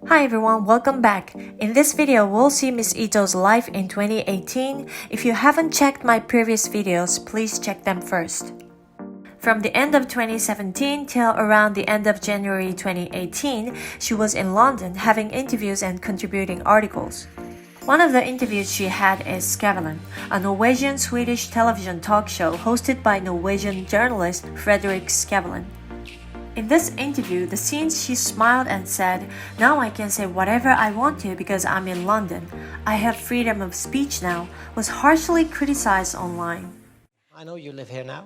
Hi everyone, welcome back. In this video, we'll see Miss Ito's life in 2018. If you haven't checked my previous videos, please check them first. From the end of 2017 till around the end of January 2018, she was in London having interviews and contributing articles. One of the interviews she had is Skavlan, a Norwegian-Swedish television talk show hosted by Norwegian journalist Fredrik Skavlan. In this interview, the scenes she smiled and said, "Now I can say whatever I want to because I'm in London. I have freedom of speech now," was harshly criticized online. I know you live here now.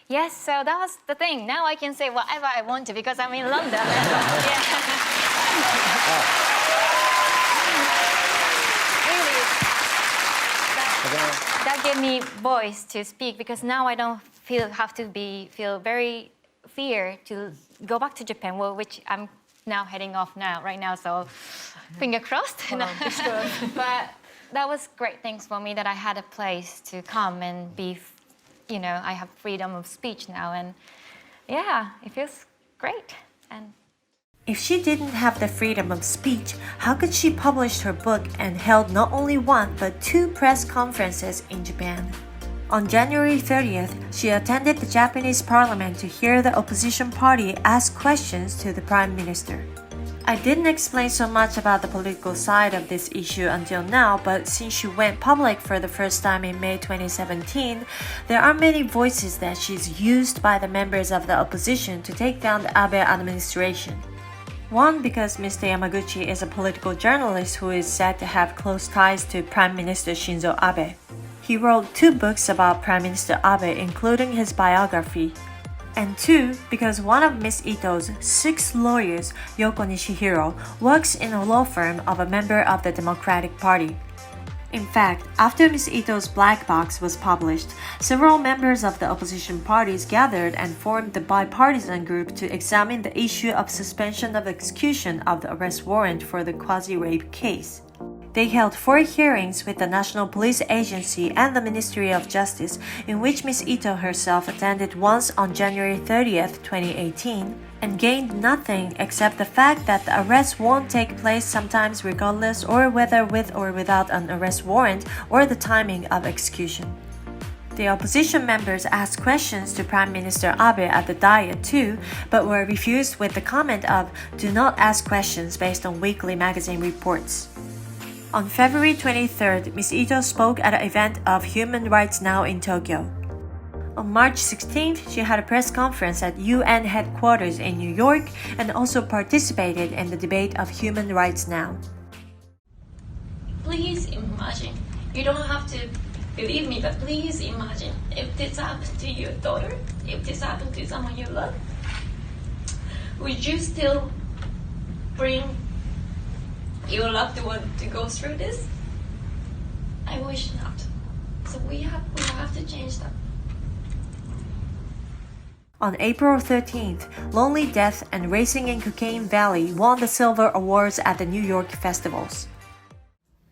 Yes, so that was the thing. Now I can say whatever I want to because I'm in London. Really, that gave me voice to speak because now I don't feel very fear to go back to Japan, which I'm now heading off right now, so finger crossed. But that was great things for me that I had a place to come and be, I have freedom of speech now, and yeah, it feels great. And if she didn't have the freedom of speech, how could she publish her book and held not only one but two press conferences in Japan? On January 30th, she attended the Japanese parliament to hear the opposition party ask questions to the prime minister. I didn't explain so much about the political side of this issue until now, but since she went public for the first time in May 2017, there are many voices that she's used by the members of the opposition to take down the Abe administration. One, because Mr. Yamaguchi is a political journalist who is said to have close ties to Prime Minister Shinzo Abe. He wrote 2 books about Prime Minister Abe, including his biography. And 2, because one of Miss Ito's 6 lawyers, Yoko Nishihiro, works in a law firm of a member of the Democratic Party. In fact, after Miss Ito's Black Box was published, several members of the opposition parties gathered and formed the bipartisan group to examine the issue of suspension of execution of the arrest warrant for the quasi-rape case. They held 4 hearings with the National Police Agency and the Ministry of Justice, in which Miss Ito herself attended once on January 30th, 2018, and gained nothing except the fact that the arrest won't take place sometimes regardless or whether with or without an arrest warrant or the timing of execution. The opposition members asked questions to Prime Minister Abe at the Diet too, but were refused with the comment of, "Do not ask questions based on weekly magazine reports." On February 23rd, Ms. Ito spoke at an event of Human Rights Now in Tokyo. On March 16th, she had a press conference at UN headquarters in New York and also participated in the debate of Human Rights Now. Please imagine, you don't have to believe me, but please imagine if this happened to your daughter, if this happened to someone you love, would you still bring your loved one to go through this? I wish not. So we have to change that. On April 13th, Lonely Death and Racing in Cocaine Valley won the Silver Awards at the New York festivals.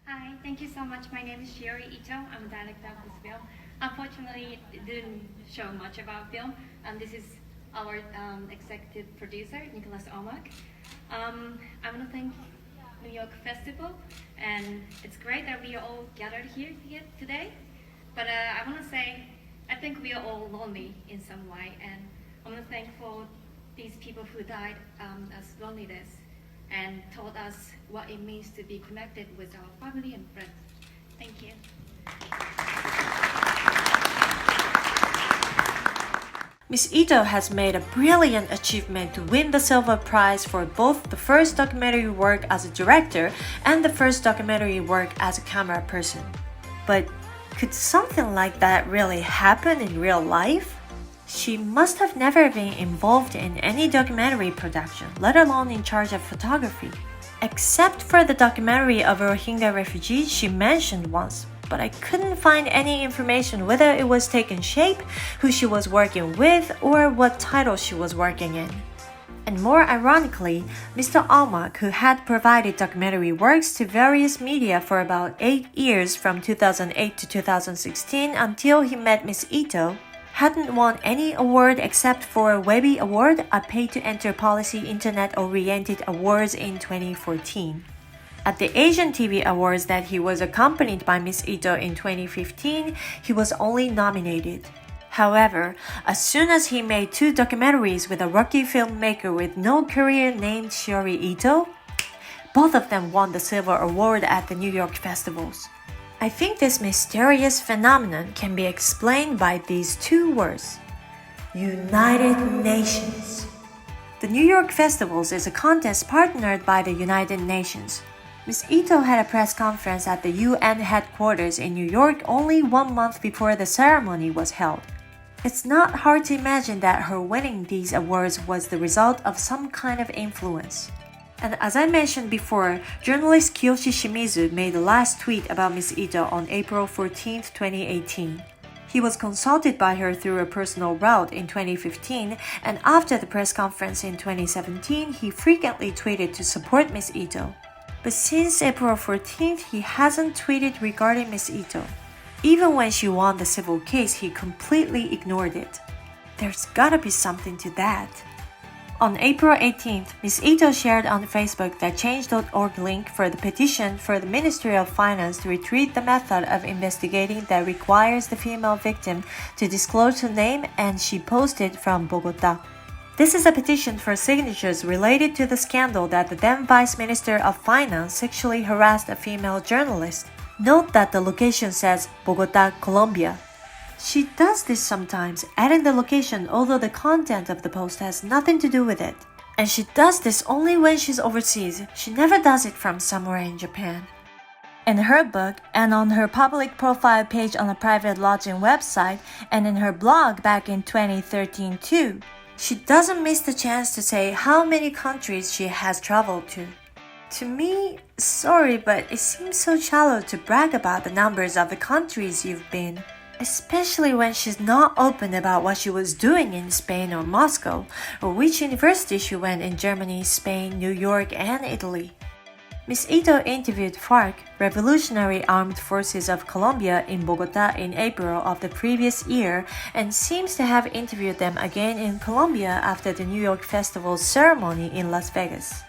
Hi, thank you so much. My name is Shiori Ito. I'm the director of this film. Unfortunately, it didn't show much about film. This is our executive producer, Nicholas Omak. I want to thank New York Festival, and it's great that we are all gathered here today. But I want to say, I think we are all lonely in some way, and I want to thank for these people who died as loneliness and taught us what it means to be connected with our family and friends. Thank you. Ms. Ito has made a brilliant achievement to win the Silver Prize for both the first documentary work as a director and the first documentary work as a camera person. But could something like that really happen in real life? She must have never been involved in any documentary production, let alone in charge of photography. Except for the documentary of Rohingya refugees she mentioned once, but I couldn't find any information whether it was taking shape, who she was working with, or what title she was working in. And more ironically, Mr. Almak, who had provided documentary works to various media for about 8 years from 2008 to 2016 until he met Ms. Ito, hadn't won any award except for a Webby Award, a pay-to-enter policy internet-oriented awards in 2014. At the Asian TV Awards that he was accompanied by Miss Ito in 2015, he was only nominated. However, as soon as he made 2 documentaries with a rookie filmmaker with no career named Shiori Ito, both of them won the Silver Award at the New York festivals. I think this mysterious phenomenon can be explained by these 2 words: United Nations. The New York Festivals is a contest partnered by the United Nations. Miss Ito had a press conference at the UN headquarters in New York only 1 month before the ceremony was held. It's not hard to imagine that her winning these awards was the result of some kind of influence. And as I mentioned before, journalist Kiyoshi Shimizu made the last tweet about Miss Ito on April 14, 2018. He was consulted by her through a personal route in 2015, and after the press conference in 2017, he frequently tweeted to support Miss Ito. But since April 14th, he hasn't tweeted regarding Miss Ito. Even when she won the civil case, he completely ignored it. There's gotta be something to that. On April 18th, Ms. Ito shared on Facebook the Change.org link for the petition for the Ministry of Finance to retreat the method of investigating that requires the female victim to disclose her name, and she posted from Bogota. This is a petition for signatures related to the scandal that the then Vice Minister of Finance sexually harassed a female journalist. Note that the location says Bogota, Colombia. She does this sometimes, adding the location although the content of the post has nothing to do with it. And she does this only when she's overseas. She never does it from somewhere in Japan. In her book, and on her public profile page on a private lodging website, and in her blog back in 2013 too, she doesn't miss the chance to say how many countries she has traveled to. To me, sorry, but it seems so shallow to brag about the numbers of the countries you've been. Especially when she's not open about what she was doing in Spain or Moscow, or which university she went in Germany, Spain, New York, and Italy. Ms. Ito interviewed FARC, Revolutionary Armed Forces of Colombia, in Bogota in April of the previous year, and seems to have interviewed them again in Colombia after the New York Festival ceremony in Las Vegas.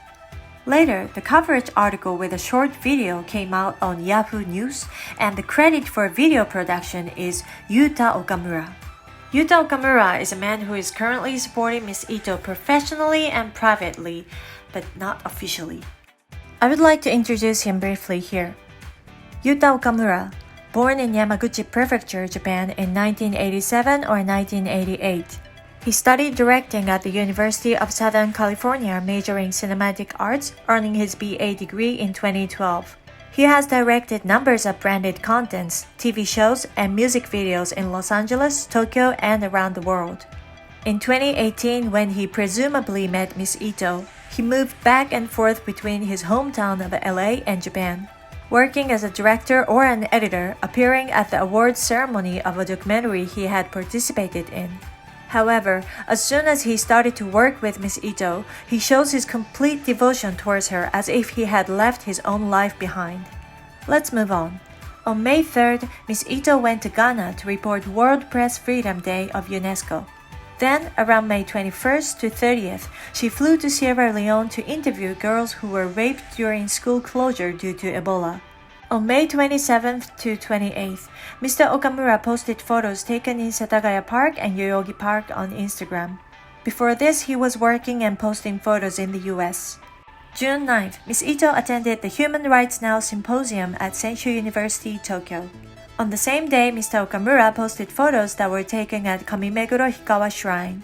Later, the coverage article with a short video came out on Yahoo News, and the credit for video production is Yuta Okamura. Yuta Okamura is a man who is currently supporting Ms. Ito professionally and privately, but not officially. I would like to introduce him briefly here. Yuta Okamura, born in Yamaguchi Prefecture, Japan in 1987 or 1988. He studied directing at the University of Southern California, majoring cinematic arts, earning his BA degree in 2012. He has directed numbers of branded contents, TV shows, and music videos in Los Angeles, Tokyo, and around the world. In 2018, when he presumably met Ms. Ito, he moved back and forth between his hometown of LA and Japan, working as a director or an editor, appearing at the awards ceremony of a documentary he had participated in. However, as soon as he started to work with Ms. Ito, he shows his complete devotion towards her as if he had left his own life behind. Let's move on. On May 3rd, Ms. Ito went to Ghana to report World Press Freedom Day of UNESCO. Then, around May 21st to 30th, she flew to Sierra Leone to interview girls who were raped during school closure due to Ebola. On May 27th to 28th, Mr. Okamura posted photos taken in Setagaya Park and Yoyogi Park on Instagram. Before this, he was working and posting photos in the US. June 9th, Ms. Ito attended the Human Rights Now Symposium at Senshu University, Tokyo. On the same day, Mr. Okamura posted photos that were taken at Kamimeguro Hikawa Shrine.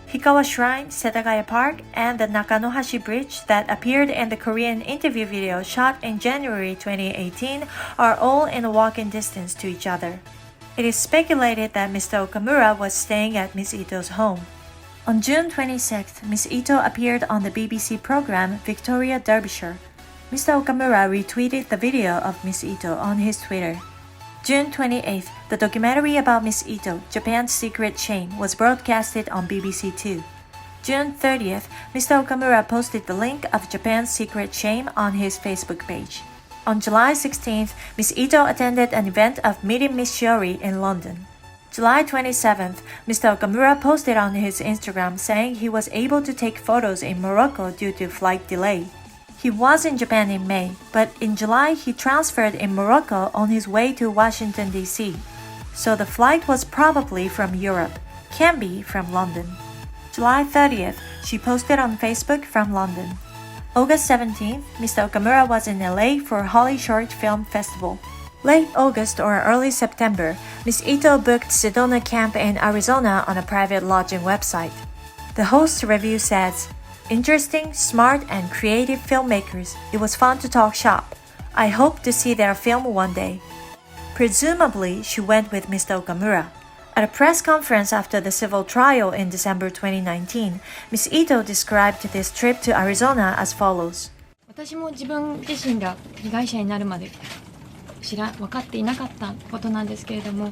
Hikawa Shrine, Setagaya Park, and the Nakanohashi Bridge that appeared in the Korean interview video shot in January 2018 are all in a walking distance to each other. It is speculated that Mr. Okamura was staying at Ms. Ito's home. On June 26th, Ms. Ito appeared on the BBC program Victoria Derbyshire. Mr. Okamura retweeted the video of Ms. Ito on his Twitter. June 28th, the documentary about Ms. Ito, Japan's Secret Shame, was broadcasted on BBC Two. June 30th, Mr. Okamura posted the link of Japan's Secret Shame on his Facebook page. On July 16th, Ms. Ito attended an event of Meeting Miss Shiori in London. July 27th, Mr. Okamura posted on his Instagram saying he was able to take photos in Morocco due to flight delay. He was in Japan in May, but in July he transferred in Morocco on his way to Washington, D.C. So the flight was probably from Europe, can be from London. July 30th, she posted on Facebook from London. August 17th, Mr. Okamura was in LA for Holly Short Film Festival. Late August or early September, Ms. Ito booked Sedona Camp in Arizona on a private lodging website. The host's review says, "Interesting, smart, and creative filmmakers. It was fun to talk shop. I hope to see their film one day." Presumably, she went with Mr. Okamura. At a press conference after the civil trial in December 2019, Ms. Ito described this trip to Arizona as follows. 私も自分自身が被害者になるまで分かっていなかったことなんですけれども、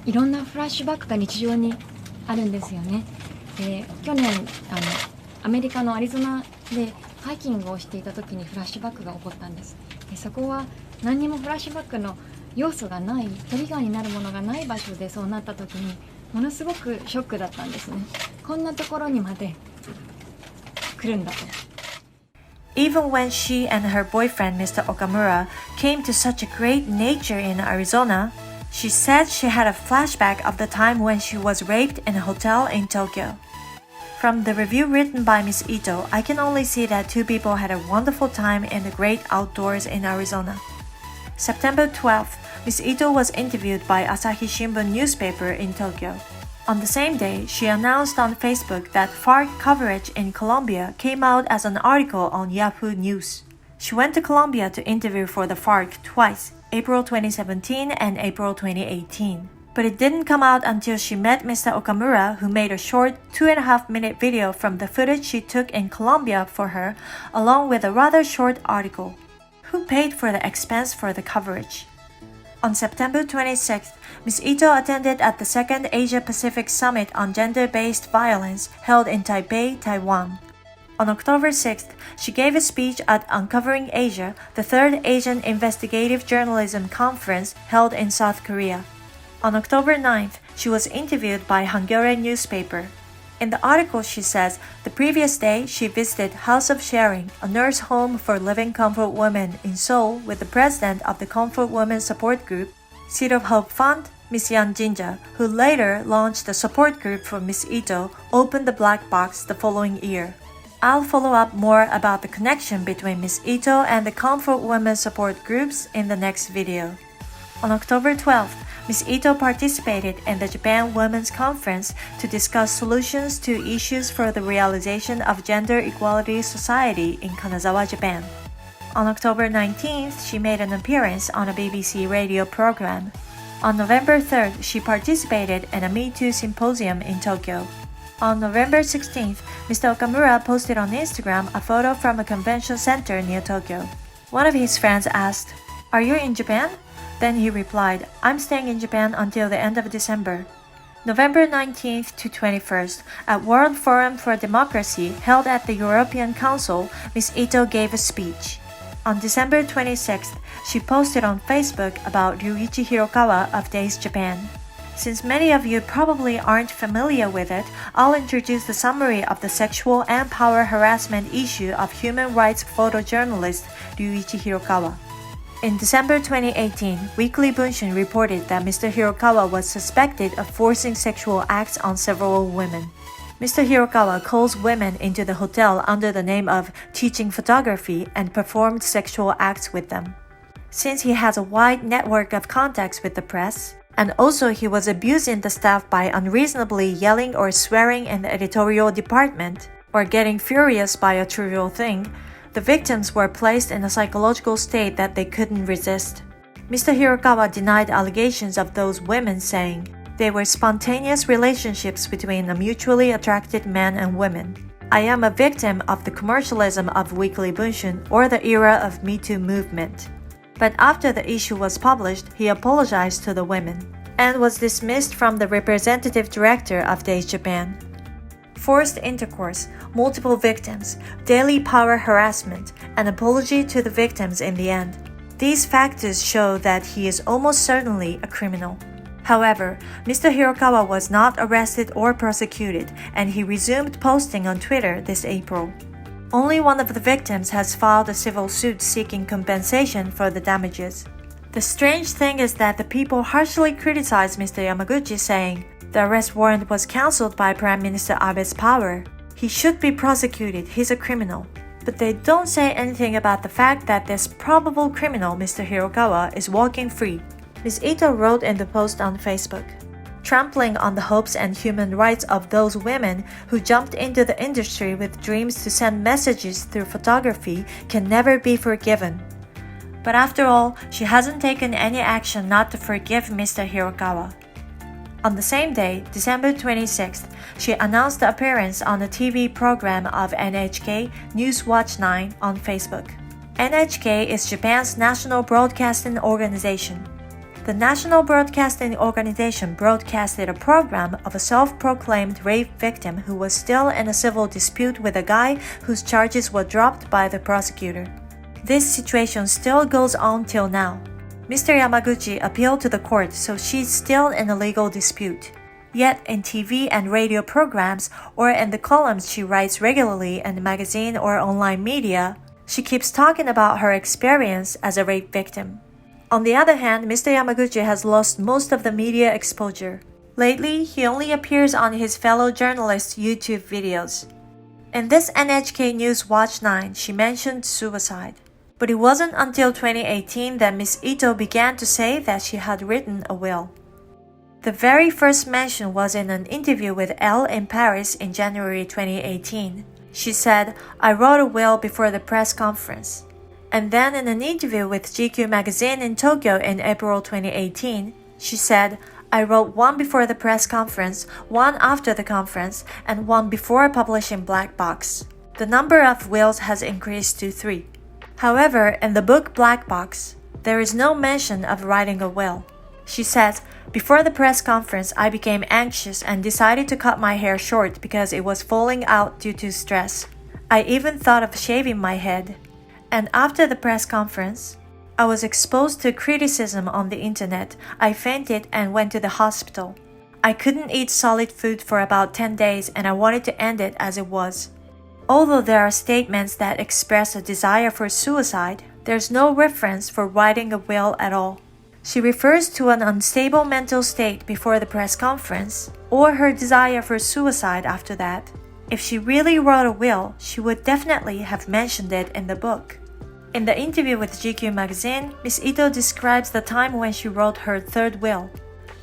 いろんなフラッシュバックが日常にあるんですよね。で、去年アメリカのアリゾナでハイキングをしていた時にフラッシュバックが起こったんです。で、そこは何にもフラッシュバックの要素がない、トリガーになるものがない場所でそうなった時にものすごくショックだったんですね。こんなところにまで来るんだと。Even when she and her boyfriend Mr. Okamura came to such a great nature in Arizona, she said she had a flashback of the time when she was raped in a hotel in Tokyo. From the review written by Ms. Ito, I can only see that two people had a wonderful time in the great outdoors in Arizona. September 12th, Ms. Ito was interviewed by Asahi Shimbun newspaper in Tokyo. On the same day, she announced on Facebook that FARC coverage in Colombia came out as an article on Yahoo News. She went to Colombia to interview for the FARC twice, April 2017 and April 2018. But it didn't come out until she met Mr. Okamura, who made a short 2.5-minute video from the footage she took in Colombia for her, along with a rather short article. Who paid for the expense for the coverage? On September 26th, Ms. Ito attended at the second Asia-Pacific Summit on Gender-Based Violence held in Taipei, Taiwan. On October 6th, she gave a speech at Uncovering Asia, the third Asian Investigative Journalism Conference held in South Korea. On October 9th, she was interviewed by Hungarian newspaper. In the article, she says the previous day she visited House of Sharing, a nurse home for living comfort women in Seoul, with the president of the Comfort Women Support Group, Seed of Hope Fund, Ms. Yan Jinja, who later launched the support group for Ms. Ito, opened the black box the following year. I'll follow up more about the connection between Ms. Ito and the Comfort Women Support Groups in the next video. On October 12th, Ms. Ito participated in the Japan Women's Conference to discuss solutions to issues for the realization of gender equality society in Kanazawa, Japan. On October 19th, she made an appearance on a BBC radio program. On November 3rd, she participated in a Me Too symposium in Tokyo. On November 16th, Mr. Okamura posted on Instagram a photo from a convention center near Tokyo. One of his friends asked, "Are you in Japan?" Then he replied, "I'm staying in Japan until the end of December." November 19th to 21st, at World Forum for Democracy held at the European Council, Ms. Ito gave a speech. On December 26th, she posted on Facebook about Ryuichi Hirokawa of Days Japan. Since many of you probably aren't familiar with it, I'll introduce the summary of the sexual and power harassment issue of human rights photojournalist Ryuichi Hirokawa. In December 2018, Weekly Bunshin reported that Mr. Hirokawa was suspected of forcing sexual acts on several women. Mr. Hirokawa calls women into the hotel under the name of teaching photography and performed sexual acts with them. Since he has a wide network of contacts with the press, and also he was abusing the staff by unreasonably yelling or swearing in the editorial department, or getting furious by a trivial thing, the victims were placed in a psychological state that they couldn't resist. Mr. Hirokawa denied allegations of those women, saying, "They were spontaneous relationships between a mutually attracted man and women. I am a victim of the commercialism of Weekly Bunshin or the era of Me Too movement." But after the issue was published, he apologized to the women and was dismissed from the representative director of Days Japan. Forced intercourse, multiple victims, daily power harassment, an apology to the victims in the end. These factors show that he is almost certainly a criminal. However, Mr. Hirokawa was not arrested or prosecuted, and he resumed posting on Twitter this April. Only one of the victims has filed a civil suit seeking compensation for the damages. The strange thing is that the people harshly criticize Mr. Yamaguchi, saying the arrest warrant was cancelled by Prime Minister Abe's power. He should be prosecuted, he's a criminal. But they don't say anything about the fact that this probable criminal, Mr. Hirokawa, is walking free. Ms. Ito wrote in the post on Facebook, "Trampling on the hopes and human rights of those women who jumped into the industry with dreams to send messages through photography can never be forgiven." But after all, she hasn't taken any action not to forgive Mr. Hirokawa. On the same day, December 26th, she announced the appearance on the TV program of NHK News Watch 9 on Facebook. NHK is Japan's national broadcasting organization. The National Broadcasting Organization broadcasted a program of a self-proclaimed rape victim who was still in a civil dispute with a guy whose charges were dropped by the prosecutor. This situation still goes on till now. Mr. Yamaguchi appealed to the court, so she's still in a legal dispute. Yet in TV and radio programs or in the columns she writes regularly in the magazine or online media, she keeps talking about her experience as a rape victim. On the other hand, Mr. Yamaguchi has lost most of the media exposure. Lately, he only appears on his fellow journalists' YouTube videos. In this NHK News Watch 9, she mentioned suicide. But it wasn't until 2018 that Ms. Ito began to say that she had written a will. The very first mention was in an interview with Elle in Paris in January 2018. She said, "I wrote a will before the press conference." And then in an interview with GQ magazine in Tokyo in April 2018, she said, "I wrote one before the press conference, one after the conference, and one before publishing Black Box." The number of wills has increased to 3. However, in the book Black Box, there is no mention of writing a will. She says, "Before the press conference, I became anxious and decided to cut my hair short because it was falling out due to stress. I even thought of shaving my head. And after the press conference, I was exposed to criticism on the internet. I fainted and went to the hospital. I couldn't eat solid food for about 10 days and I wanted to end it as it was." Although there are statements that express a desire for suicide, there's no reference for writing a will at all. She refers to an unstable mental state before the press conference, or her desire for suicide after that. If she really wrote a will, she would definitely have mentioned it in the book. In the interview with GQ magazine, Ms. Ito describes the time when she wrote her third will.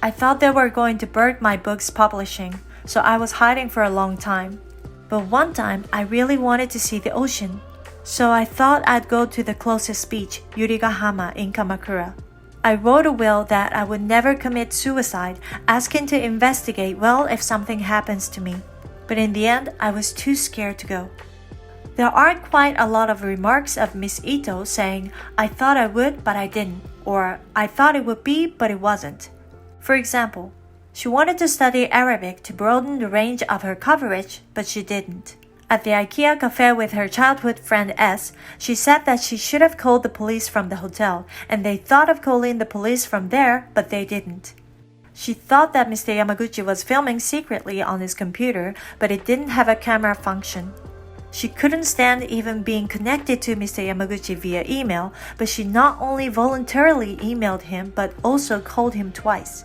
"I thought they were going to burn my book's publishing, so I was hiding for a long time. But one time, I really wanted to see the ocean, so I thought I'd go to the closest beach, Yurigahama in Kamakura. I wrote a will that I would never commit suicide, asking to investigate well if something happens to me. But in the end, I was too scared to go." There are quite a lot of remarks of Ms. Ito saying, "I thought I would, but I didn't," or "I thought it would be, but it wasn't." For example, she wanted to study Arabic to broaden the range of her coverage, but she didn't. At the IKEA cafe with her childhood friend S, she said that she should have called the police from the hotel, and they thought of calling the police from there, but they didn't. She thought that Mr. Yamaguchi was filming secretly on his computer, but it didn't have a camera function. She couldn't stand even being connected to Mr. Yamaguchi via email, but she not only voluntarily emailed him, but also called him twice.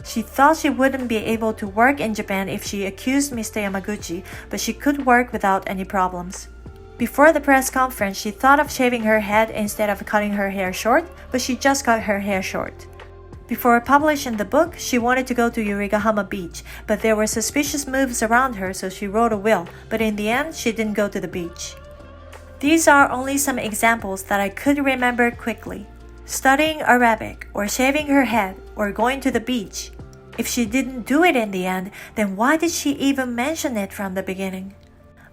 She thought she wouldn't be able to work in Japan if she accused Mr. Yamaguchi, but she could work without any problems. Before the press conference, she thought of shaving her head instead of cutting her hair short, but she just cut her hair short. Before publishing the book, she wanted to go to Yurigahama Beach, but there were suspicious moves around her, so she wrote a will, but in the end, she didn't go to the beach. These are only some examples that I could remember quickly. Studying Arabic, or shaving her head, or going to the beach. If she didn't do it in the end, then why did she even mention it from the beginning?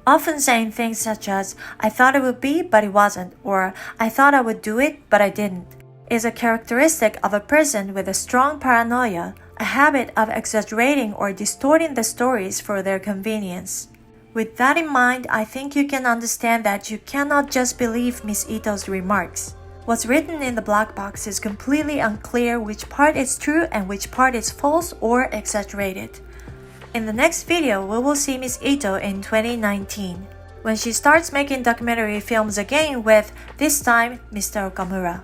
Often saying things such as, "I thought it would be, but it wasn't," or "I thought I would do it, but I didn't," is a characteristic of a person with a strong paranoia, a habit of exaggerating or distorting the stories for their convenience. With that in mind, I think you can understand that you cannot just believe Ms. Ito's remarks. What's written in the black box is completely unclear which part is true and which part is false or exaggerated. In the next video, we will see Miss Ito in 2019, when she starts making documentary films again with, this time, Mr. Okamura.